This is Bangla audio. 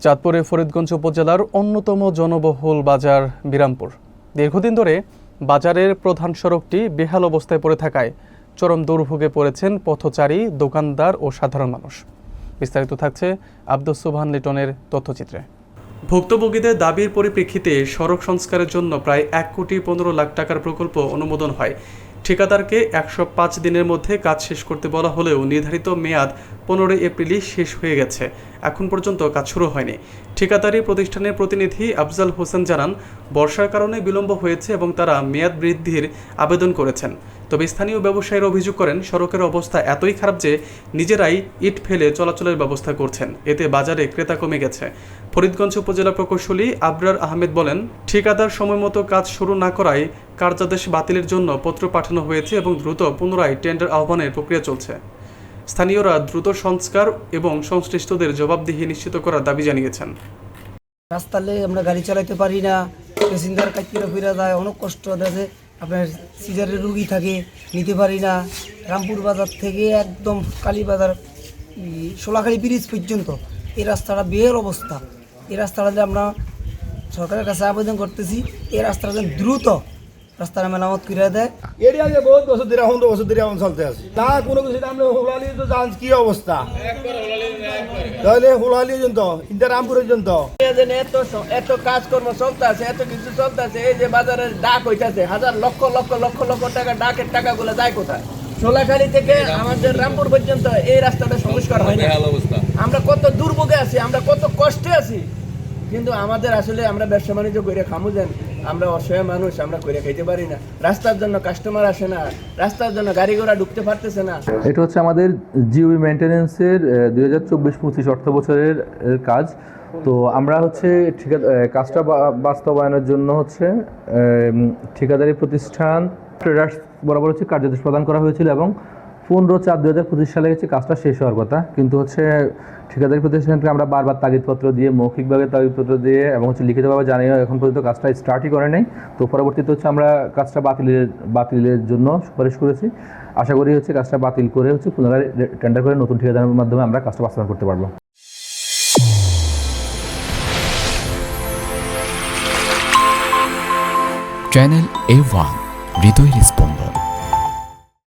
চাঁদপুরে ফরিদগঞ্জ উপজেলার অন্যতম জনবহুল বাজার বিরামপুর। দীর্ঘদিন ধরে বাজারের প্রধান সড়কটি বেহাল অবস্থায় পড়ে থাকায় চরম দুর্ভোগে পড়েছেন পথচারী, দোকানদার ও সাধারণ মানুষ। বিস্তারিত থাকছে আব্দুস সুবহান লিটনের তথ্যচিত্রে। ভুক্তভোগীদের দাবির পরিপ্রেক্ষিতে সড়ক সংস্কারের জন্য প্রায় 1,15,00,000 টাকার প্রকল্প অনুমোদন হয়। ঠিকাদারকে 105 দিনের মধ্যে কাজ শেষ করতে বলা হলেও নির্ধারিত মেয়াদ 15 এপ্রিলই শেষ হয়ে গেছে। এখন পর্যন্ত কাজ শুরু হয়নি। ঠিকাদারি প্রতিষ্ঠানের প্রতিনিধি আফজাল হোসেন জানান, বর্ষার কারণে বিলম্ব হয়েছে এবং তারা মেয়াদ বৃদ্ধির আবেদন করেছেন। তবে স্থানীয় ব্যবসায়ীরা অভিযোগ করেন, সড়কের অবস্থা এতই খারাপ যে নিজেরাই ইট ফেলে চলাচলের ব্যবস্থা করছেন। এতে বাজারে ক্রেতা কমে গেছে। ফরিদগঞ্জ উপজেলা প্রকৌশলী আবরার আহমেদ বলেন, ঠিকাদার সময়মতো কাজ শুরু না করায় কার্যাদেশ বাতিলের জন্য পত্র পাঠানো হয়েছে এবং দ্রুত পুনরায় টেন্ডার আহ্বানের প্রক্রিয়া চলছে। স্থানীয়রা দ্রুত সংস্কার এবং সংশ্লিষ্টদের জবাবদিহি নিশ্চিত করার দাবি জানিয়েছেন। রাস্তালে আমরা গাড়ি চালাতে পারি না, প্যাসেঞ্জার কাটিয়ে ফিরে যায়, অনেক কষ্ট আছে। আপনার সিজারের রুগী থাকে, নিতে পারি না। রামপুর বাজার থেকে একদম কালীবাজার সোলাখালী ব্রিজ পর্যন্ত এই রাস্তাটা বের অবস্থা। এই রাস্তাটাতে আমরা সরকারের কাছে আবেদন করতেছি, এই রাস্তাটা দ্রুত রাস্তাটা মেরামত করে দেয়। এরিয়া যে বহুত বছর ধরে এখন চলতে আছে না কোনো কিছু। আমরা হুলালি তো জান কি অবস্থা, তাহলে হুলালি পর্যন্ত রামপুর পর্যন্ত এত কাজকর্ম চলতে আছে, এত কিছু চলতে আছে। এই যে বাজারের ডাক হইতেছে, হাজার লক্ষ লক্ষ লক্ষ লক্ষ টাকা ডাকের টাকাগুলো যায় কোথায়? সোলাখালী থেকে আমাদের রামপুর পর্যন্ত এই রাস্তাটা সংস্কার হয় না। আমরা কত দুর্ভোগে আছি, আমরা কত কষ্টে আছি, কিন্তু আমাদের আসলে আমরা ব্যবসা বাণিজ্য করে খামু যান, আমরা অসহায় মানুষ, আমরা করে খাইতে পারি না। রাস্তার জন্য কাস্টমার আসে না, রাস্তার জন্য গাড়ি ঘোড়া ঢুকতে পারতেছে না। এটা হচ্ছে আমাদের জিওবি মেইনটেনেন্সের 2024-25 অর্থ বছরের কাজ। তো আমরা হচ্ছে কাজটা বাস্তবায়নের জন্য হচ্ছে ঠিকাদারি প্রতিষ্ঠান ট্রেডার্স বরাবর হচ্ছে কার্যাদেশ প্রদান করা হয়েছিল এবং 15/4/2025 সালে হচ্ছে কাজটা শেষ হওয়ার কথা। কিন্তু হচ্ছে ঠিকাদারি প্রতিষ্ঠানকে আমরা বারবার তাগিদপত্র দিয়ে, মৌখিকভাবে তাগিদপত্র দিয়ে এবং হচ্ছে লিখিতভাবে জানিয়ে এখন পর্যন্ত কাজটা স্টার্টই করে নাই। তো পরবর্তীতে হচ্ছে আমরা কাজটা বাতিলের জন্য সুপারিশ করেছি। আশা করি হচ্ছে কাজটা বাতিল করে হচ্ছে পুনরায় টেন্ডার করে নতুন ঠিকাদারের মাধ্যমে আমরা কাজটা বাস্তবায়ন করতে পারবো। চ্যানেল A1 হৃদয়ের স্পন্দন।